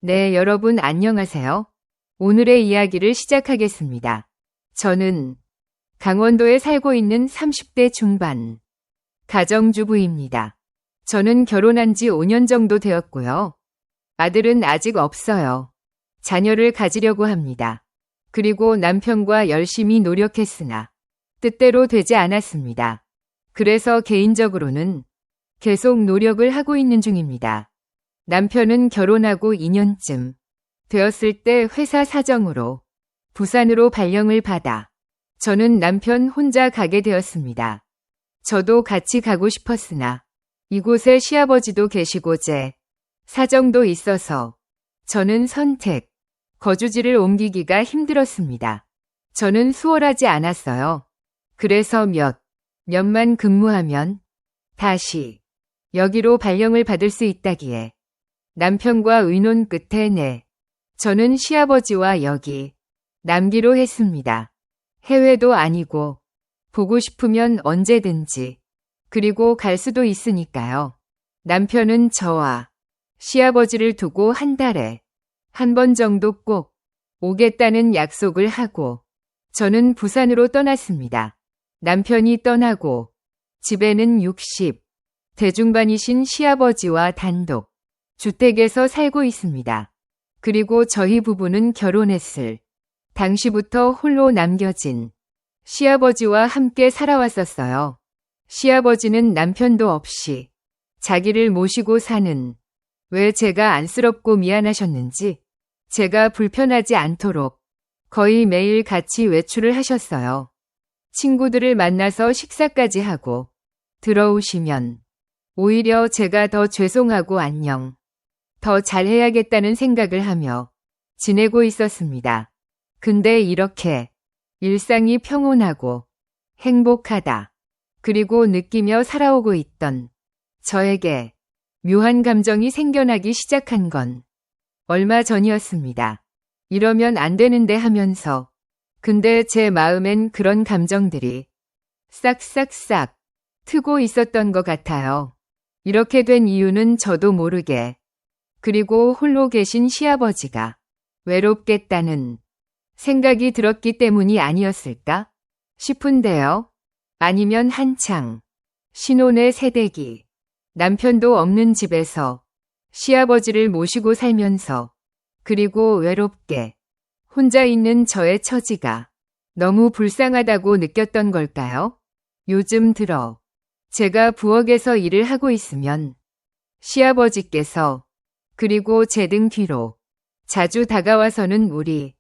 네, 여러분 안녕하세요. 오늘의 이야기를 시작하겠습니다. 저는 강원도에 살고 있는 30대 중반 가정주부입니다. 저는 결혼한 지 5년 정도 되었고요. 아들은 아직 없어요. 자녀를 가지려고 합니다. 그리고 남편과 열심히 노력했으나 뜻대로 되지 않았습니다. 그래서 개인적으로는 계속 노력을 하고 있는 중입니다. 남편은 결혼하고 2년쯤 되었을 때 회사 사정으로 부산으로 발령을 받아 저는 남편 혼자 가게 되었습니다. 저도 같이 가고 싶었으나 이곳에 시아버지도 계시고 제 사정도 있어서 저는 선택, 거주지를 옮기기가 힘들었습니다. 저는 수월하지 않았어요. 그래서 년만 근무하면 다시 여기로 발령을 받을 수 있다기에 남편과 의논 끝에 저는 시아버지와 여기 남기로 했습니다. 해외도 아니고 보고 싶으면 언제든지 그리고 갈 수도 있으니까요. 남편은 저와 시아버지를 두고 한 달에 한 번 정도 꼭 오겠다는 약속을 하고 저는 부산으로 떠났습니다. 남편이 떠나고 집에는 60 대중반이신 시아버지와 단독 주택에서 살고 있습니다. 그리고 저희 부부는 결혼했을 당시부터 홀로 남겨진 시아버지와 함께 살아왔었어요. 시아버지는 남편도 없이 자기를 모시고 사는 왜 제가 안쓰럽고 미안하셨는지 제가 불편하지 않도록 거의 매일 같이 외출을 하셨어요. 친구들을 만나서 식사까지 하고 들어오시면 오히려 제가 더 죄송하고 안녕, 더 잘해야겠다는 생각을 하며 지내고 있었습니다. 근데 이렇게 일상이 평온하고 행복하다. 그리고 느끼며 살아오고 있던 저에게 묘한 감정이 생겨나기 시작한 건 얼마 전이었습니다. 이러면 안 되는데 하면서 근데 제 마음엔 그런 감정들이 싹싹싹 트고 있었던 것 같아요. 이렇게 된 이유는 저도 모르게 그리고 홀로 계신 시아버지가 외롭겠다는 생각이 들었기 때문이 아니었을까 싶은데요. 아니면 한창 신혼의 새내기 남편도 없는 집에서 시아버지를 모시고 살면서 그리고 외롭게 혼자 있는 저의 처지가 너무 불쌍하다고 느꼈던 걸까요? 요즘 들어 제가 부엌에서 일을 하고 있으면 시아버지께서 그리고 제 등 뒤로 자주 다가와서는 우리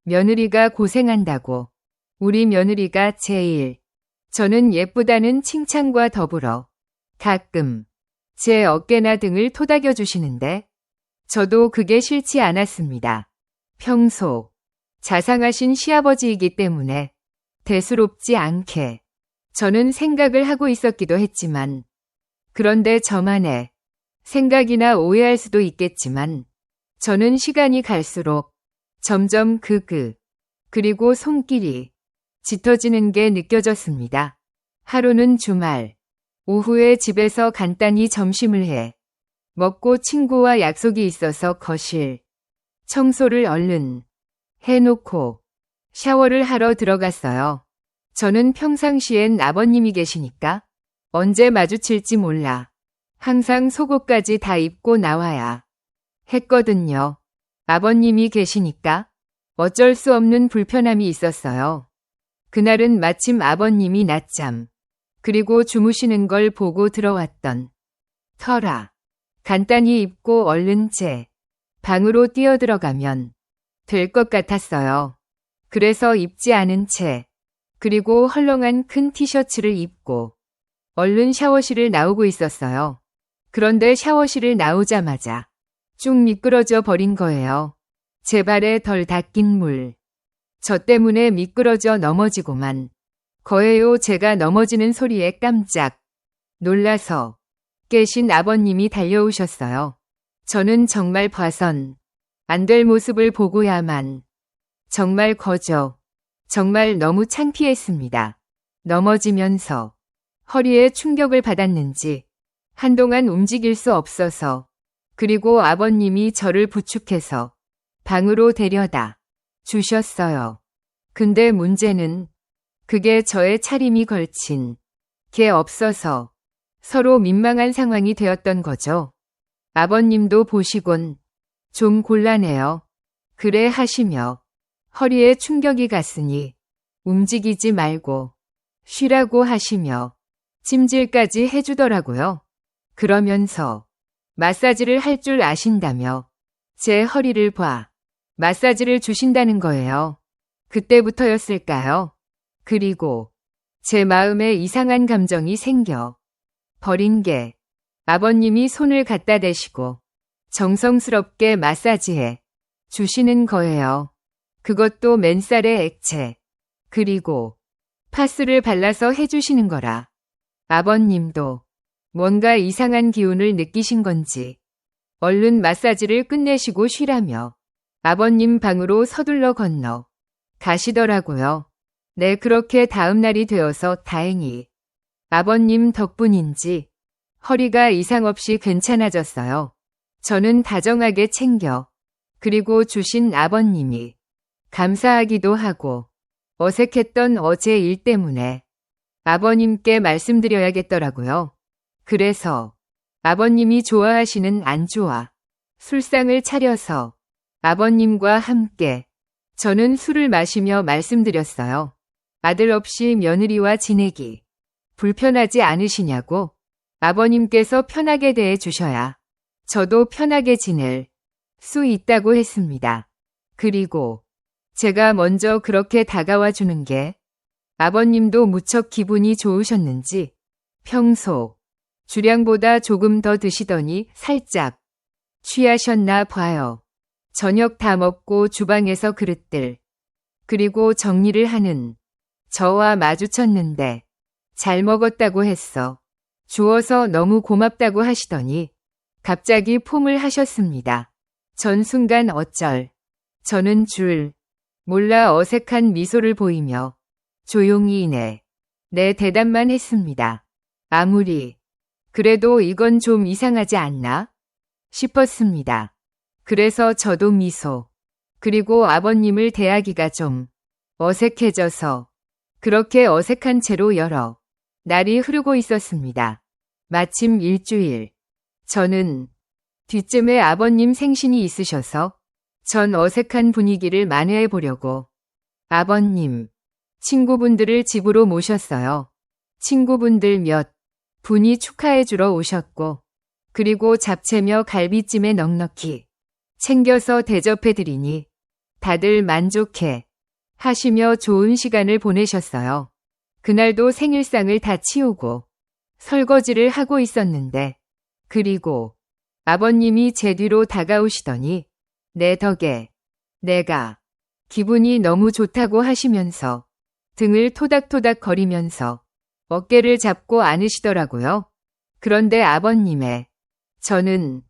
며느리가 고생한다고, 우리 며느리가 제일 저는 예쁘다는 칭찬과 더불어 가끔 제 어깨나 등을 토닥여 주시는데 저도 그게 싫지 않았습니다. 평소 자상하신 시아버지이기 때문에 대수롭지 않게 저는 생각을 하고 있었기도 했지만 그런데 저만의 생각이나 오해할 수도 있겠지만 저는 시간이 갈수록 점점 그리고 손길이 짙어지는 게 느껴졌습니다. 하루는 주말 오후에 집에서 간단히 점심을 해 먹고 친구와 약속이 있어서 거실 청소를 얼른 해놓고 샤워를 하러 들어갔어요. 저는 평상시엔 아버님이 계시니까 언제 마주칠지 몰라 항상 속옷까지 다 입고 나와야 했거든요. 아버님이 계시니까 어쩔 수 없는 불편함이 있었어요. 그날은 마침 아버님이 낮잠 그리고 주무시는 걸 보고 들어왔던 터라 간단히 입고 얼른 제 방으로 뛰어들어가면 될 것 같았어요. 그래서 입지 않은 채 그리고 헐렁한 큰 티셔츠를 입고 얼른 샤워실을 나오고 있었어요. 그런데 샤워실을 나오자마자 쭉 미끄러져 버린 거예요. 제 발에 덜 닦인 물. 저 때문에 미끄러져 넘어지고만 거예요. 제가 넘어지는 소리에 깜짝 놀라서 깨신 아버님이 달려오셨어요. 저는 정말 봐선 안 될 모습을 보고야만 정말 정말 너무 창피했습니다. 넘어지면서 허리에 충격을 받았는지 한동안 움직일 수 없어서 그리고 아버님이 저를 부축해서 방으로 데려다 주셨어요. 근데 문제는 그게 저의 차림이 걸친 게 없어서 서로 민망한 상황이 되었던 거죠. 아버님도 보시곤 좀 곤란해요. 그래 하시며 허리에 충격이 갔으니 움직이지 말고 쉬라고 하시며 찜질까지 해주더라고요. 그러면서 마사지를 할 줄 아신다며 제 허리를 봐 마사지를 주신다는 거예요. 그때부터였을까요? 그리고 제 마음에 이상한 감정이 생겨 버린 게 아버님이 손을 갖다 대시고 정성스럽게 마사지해 주시는 거예요. 그것도 맨살에 액체, 그리고 파스를 발라서 해주시는 거라. 아버님도 뭔가 이상한 기운을 느끼신 건지 얼른 마사지를 끝내시고 쉬라며 아버님 방으로 서둘러 건너 가시더라고요. 네, 그렇게 다음 날이 되어서 다행히 아버님 덕분인지 허리가 이상 없이 괜찮아졌어요. 저는 다정하게 챙겨 그리고 주신 아버님이 감사하기도 하고 어색했던 어제 일 때문에 아버님께 말씀드려야겠더라고요. 그래서 아버님이 좋아하시는 안주와 술상을 차려서 아버님과 함께 저는 술을 마시며 말씀드렸어요. 아들 없이 며느리와 지내기 불편하지 않으시냐고. 아버님께서 편하게 대해 주셔야 저도 편하게 지낼 수 있다고 했습니다. 그리고 제가 먼저 그렇게 다가와 주는 게 아버님도 무척 기분이 좋으셨는지 평소 주량보다 조금 더 드시더니 살짝 취하셨나 봐요. 저녁 다 먹고 주방에서 그릇들 그리고 정리를 하는 저와 마주쳤는데 잘 먹었다고 했어. 주어서 너무 고맙다고 하시더니 갑자기 폼을 하셨습니다. 전 순간 어쩔. 저는 줄 몰라 어색한 미소를 보이며 조용히 네 대답만 했습니다. 아무리 그래도 이건 좀 이상하지 않나 싶었습니다. 그래서 저도 미소 그리고 아버님을 대하기가 좀 어색해져서 그렇게 어색한 채로 여러 날이 흐르고 있었습니다. 마침 일주일 저는 뒤쯤에 아버님 생신이 있으셔서 전 어색한 분위기를 만회해 보려고 아버님 친구분들을 집으로 모셨어요. 친구분들 몇 분이 축하해 주러 오셨고 그리고 잡채며 갈비찜에 넉넉히 챙겨서 대접해 드리니 다들 만족해 하시며 좋은 시간을 보내셨어요. 그날도 생일상을 다 치우고 설거지를 하고 있었는데 그리고 아버님이 제 뒤로 다가오시더니 내 덕에 내가 기분이 너무 좋다고 하시면서 등을 토닥토닥 거리면서 어깨를 잡고 안으시더라고요. 그런데 아버님의 저는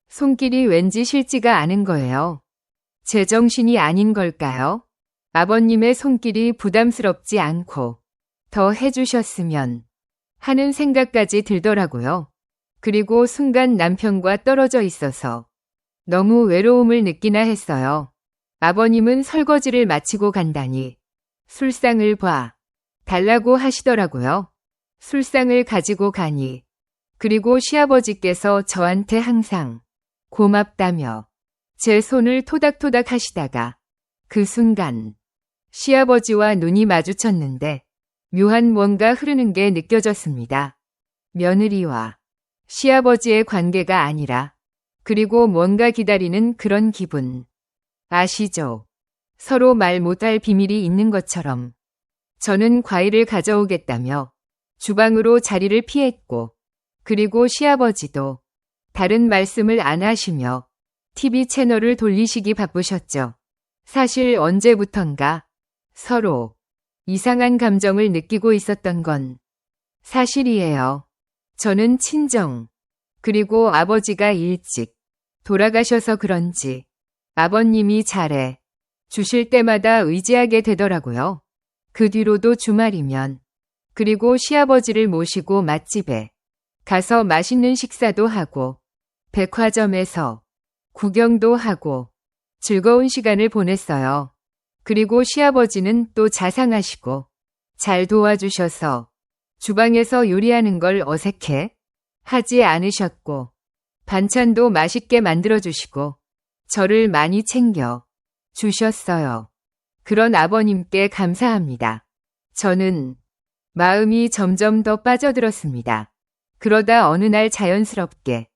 손길이 왠지 싫지가 않은 거예요. 제정신이 아닌 걸까요? 아버님의 손길이 부담스럽지 않고 더 해주셨으면 하는 생각까지 들더라고요. 그리고 순간 남편과 떨어져 있어서 너무 외로움을 느끼나 했어요. 아버님은 설거지를 마치고 간다니 술상을 봐 달라고 하시더라고요. 술상을 가지고 가니 그리고 시아버지께서 저한테 항상 고맙다며 제 손을 토닥토닥 하시다가 그 순간 시아버지와 눈이 마주쳤는데 묘한 뭔가 흐르는 게 느껴졌습니다. 며느리와 시아버지의 관계가 아니라 그리고 뭔가 기다리는 그런 기분. 아시죠? 서로 말 못할 비밀이 있는 것처럼 저는 과일을 가져오겠다며 주방으로 자리를 피했고 그리고 시아버지도 다른 말씀을 안 하시며 TV 채널을 돌리시기 바쁘셨죠. 사실 언제부턴가 서로 이상한 감정을 느끼고 있었던 건 사실이에요. 저는 친정, 그리고 아버지가 일찍 돌아가셔서 그런지 아버님이 잘해 주실 때마다 의지하게 되더라고요. 그 뒤로도 주말이면 그리고 시아버지를 모시고 맛집에 가서 맛있는 식사도 하고 백화점에서 구경도 하고 즐거운 시간을 보냈어요. 그리고 시아버지는 또 자상하시고 잘 도와주셔서 주방에서 요리하는 걸 어색해 하지 않으셨고 반찬도 맛있게 만들어주시고 저를 많이 챙겨 주셨어요. 그런 아버님께 감사합니다. 저는 마음이 점점 더 빠져들었습니다. 그러다 어느 날 자연스럽게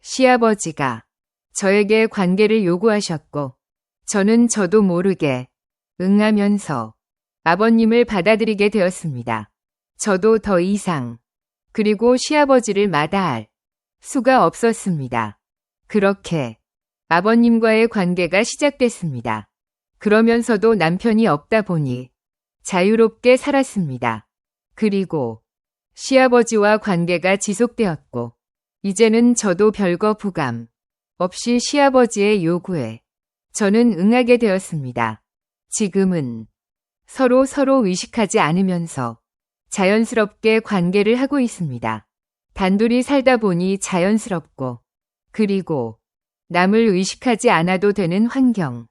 시아버지가 저에게 관계를 요구하셨고 저는 저도 모르게 응하면서 아버님을 받아들이게 되었습니다. 저도 더 이상 그리고 시아버지를 마다할 수가 없었습니다. 그렇게 아버님과의 관계가 시작됐습니다. 그러면서도 남편이 없다 보니 자유롭게 살았습니다. 그리고 시아버지와 관계가 지속되었고 이제는 저도 별거 부감 없이 시아버지의 요구에 저는 응하게 되었습니다. 지금은 서로 의식하지 않으면서 자연스럽게 관계를 하고 있습니다. 단둘이 살다 보니 자연스럽고 그리고 남을 의식하지 않아도 되는 환경.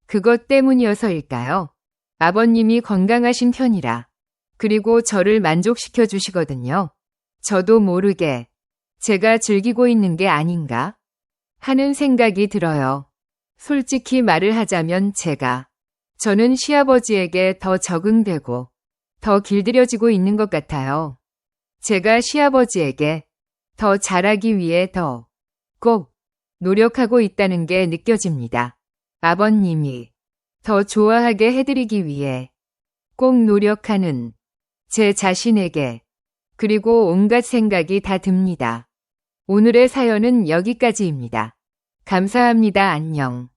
그것 때문이어서일까요? 아버님이 건강하신 편이라 그리고 저를 만족시켜 주시거든요. 저도 모르게 제가 즐기고 있는 게 아닌가 하는 생각이 들어요. 솔직히 말을 하자면 저는 시아버지에게 더 적응되고 더 길들여지고 있는 것 같아요. 제가 시아버지에게 더 잘하기 위해 더 꼭 노력하고 있다는 게 느껴집니다. 아버님이 더 좋아하게 해드리기 위해 꼭 노력하는 제 자신에게 그리고 온갖 생각이 다 듭니다. 오늘의 사연은 여기까지입니다. 감사합니다. 안녕.